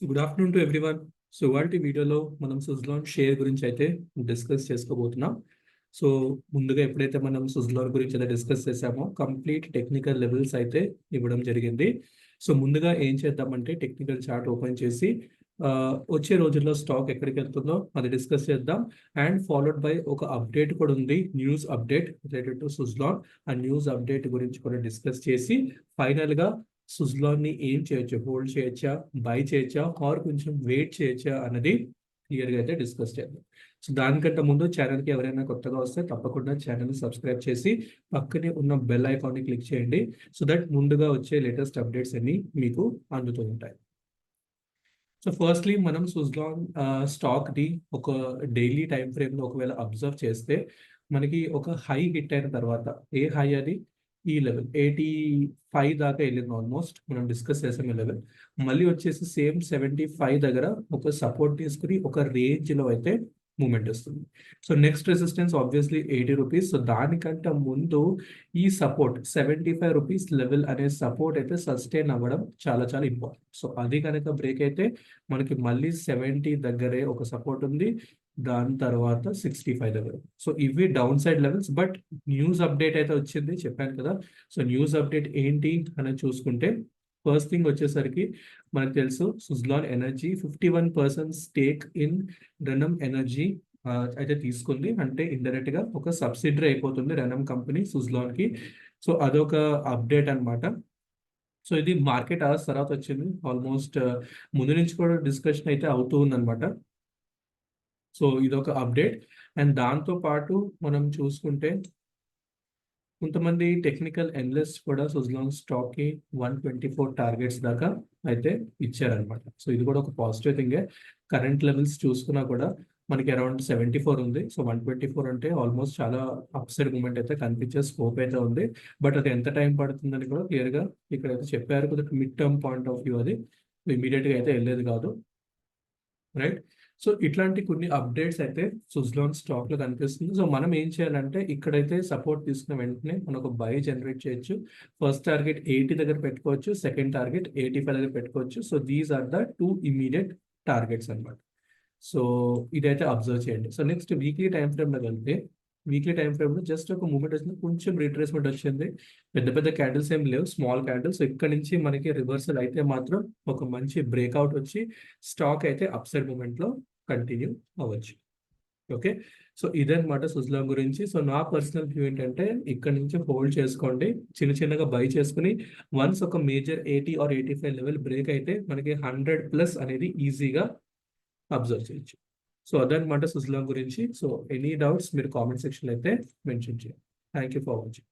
Good afternoon to everyone. So ఇవాల్టి వీడియోలో మనం సుజ్లాన్ షేర్ గురించి అయితే డిస్కస్ చేసుకోబోతున్నాం. సో ముందుగా ఎప్పుడైతే మనం సుజ్లాన్ గురించి అయితే డిస్కస్ చేసామో కంప్లీట్ టెక్నికల్ లెవెల్స్ అయితే ఇవ్వడం జరిగింది. సో ముందుగా ఏం చేద్దామంటే టెక్నికల్ చార్ట్ ఓపెన్ చేసి వచ్చే రోజుల్లో స్టాక్ ఎక్కడికి వెళ్తుందో అది డిస్కస్ చేద్దాం. అండ్ ఫాలోడ్ బై ఒక అప్డేట్ కూడా ఉంది, news update related to Suzlon. ఆ న్యూస్ అప్డేట్ గురించి కూడా డిస్కస్ చేసి ఫైనల్గా సుజ్లాన్ ని ఏం చేయొచ్చు, హోల్డ్ చేయొచ్చా, బై చేయొచ్చా, ఆర్ కొంచెం వెయిట్ చేయొచ్చా అన్నది క్లియర్ గా అయితే డిస్కస్ చేద్దాం. సో దానికంటే ముందు ఛానల్ కి ఎవరైనా కొత్తగా వస్తే తప్పకుండా ఛానల్ ని సబ్స్క్రైబ్ చేసి పక్కనే ఉన్న బెల్ ఐకాన్ ని క్లిక్ చేయండి. సో దట్ ముందుగా వచ్చే లేటెస్ట్ అప్డేట్స్ అన్ని మీకు అందుతూ ఉంటాయి. సో ఫస్ట్లీ మనం సుజ్లాన్ స్టాక్ ది ఒక డైలీ టైం ఫ్రేమ్ లో ఒకవేళ అబ్జర్వ్ చేస్తే మనకి ఒక హై హిట్ అయిన తర్వాత, ఏ హై అది, ఈ లెవెల్ 85 దాకా వెళ్ళింది. ఆల్మోస్ట్ మనం డిస్కస్ చేసాం ఈ లెవెల్. మళ్ళీ వచ్చేసి సేమ్ 75 దగ్గర ఒక సపోర్ట్ తీసుకుని ఒక రేంజ్ లో అయితే మూమెంట్ వస్తుంది. So next resistance obviously 80 rupees. So దానికంటే ముందు ఈ సపోర్ట్ 75 రూపీస్ లెవెల్ అనే సపోర్ట్ అయితే సస్టైన్ అవ్వడం చాలా చాలా ఇంపార్టెంట్. సో అది కనుక బ్రేక్ అయితే మనకి మళ్ళీ 70 దగ్గరే ఒక సపోర్ట్ ఉంది, దాని తర్వాత 65 దగ్గర. సో ఇవి down side levels. But news update అయితే వచ్చింది, చెప్పాను కదా. సో న్యూస్ అప్డేట్ ఏంటి అని చూసుకుంటే ఫస్ట్ థింగ్ వచ్చేసరికి మనకు తెలుసు Suzlon energy 51% stake in Renom energy అయితే తీసుకుంది. అంటే ఇండైరెక్ట్ గా ఒక సబ్సిడరీ అయిపోతుంది రెనమ్ కంపెనీ సుజ్లాన్ కి. సో అదొక అప్డేట్ అన్నమాట. సో ఇది మార్కెట్ అవర్స్ తర్వాత వచ్చింది. ఆల్మోస్ట్ ముందు నుంచి కూడా డిస్కషన్ అయితే అవుతూ ఉందన్నమాట. సో ఇదొక అప్డేట్. అండ్ దాంతో పాటు మనం చూసుకుంటే కొంతమంది టెక్నికల్ ఎనలిస్ట్ కూడా సుజ్లాన్ స్టాక్ కి 124 టార్గెట్స్ దాకా అయితే ఇచ్చారనమాట. సో ఇది కూడా ఒక పాజిటివ్ థింగే. కరెంట్ లెవెల్స్ చూసుకున్నా కూడా మనకి అరౌండ్ 74 ఉంది. సో 124 అంటే ఆల్మోస్ట్ చాలా అప్సైడ్ మూమెంట్ అయితే కనిపించే స్కోప్ అయితే ఉంది. బట్ అది ఎంత టైం పడుతుందని కూడా క్లియర్ గా ఇక్కడ అయితే చెప్పారు. కొద్దిగా mid term point of view అది ఇమీడియట్ గా అయితే వెళ్ళేది కాదు, రైట్. సో ఇట్లాంటి కొన్ని అప్డేట్స్ అయితే సుజ్లాన్ స్టాక్ లో కనిపిస్తుంది. సో మనం ఏం చేయాలంటే ఇక్కడైతే సపోర్ట్ తీసుకున్న వెంటనే మనం ఒక బై జనరేట్ చేయొచ్చు. ఫస్ట్ టార్గెట్ 80 దగ్గర పెట్టుకోవచ్చు, సెకండ్ టార్గెట్ 85 దగ్గర పెట్టుకోవచ్చు. So these are the two immediate targets అన్నమాట. సో ఇదైతే అబ్జర్వ్ చేయండి. So next weekly time frame లో వెళ్తే వీక్లీ టైం ఫ్రేమ్ లో జస్ట్ ఒక మూమెంట్ వచ్చింది, కొంచెం రిట్రేస్మెంట్ వచ్చింది. పెద్ద పెద్ద క్యాండిల్స్ ఏం లేవు, స్మాల్ క్యాండిల్స్. ఇక్కడ నుంచి మనకి రివర్సల్ అయితే మాత్రం ఒక మంచి బ్రేక్అవుట్ వచ్చి స్టాక్ అయితే అప్సైడ్ మూమెంట్ లో కంటిన్యూ అవ్వచ్చు. ఓకే. సో ఇదన్నమాట సుజ్లాన్ గురించి. సో నా పర్సనల్ వ్యూ ఏంటంటే ఇక్కడ నుంచి హోల్డ్ చేసుకోండి, చిన్న చిన్నగా బై చేసుకుని వన్స్ ఒక మేజర్ 80 ఆర్ 85 లెవెల్ బ్రేక్ అయితే మనకి 100+ అనేది ఈజీగా అబ్జర్వ్ చేయొచ్చు. సో అదనమాట సుజ్లాన్ గురించి. సో ఎనీ డౌట్స్ మీరు కామెంట్ సెక్షన్ అయితే మెన్షన్ చేయండి. Thank you for watching.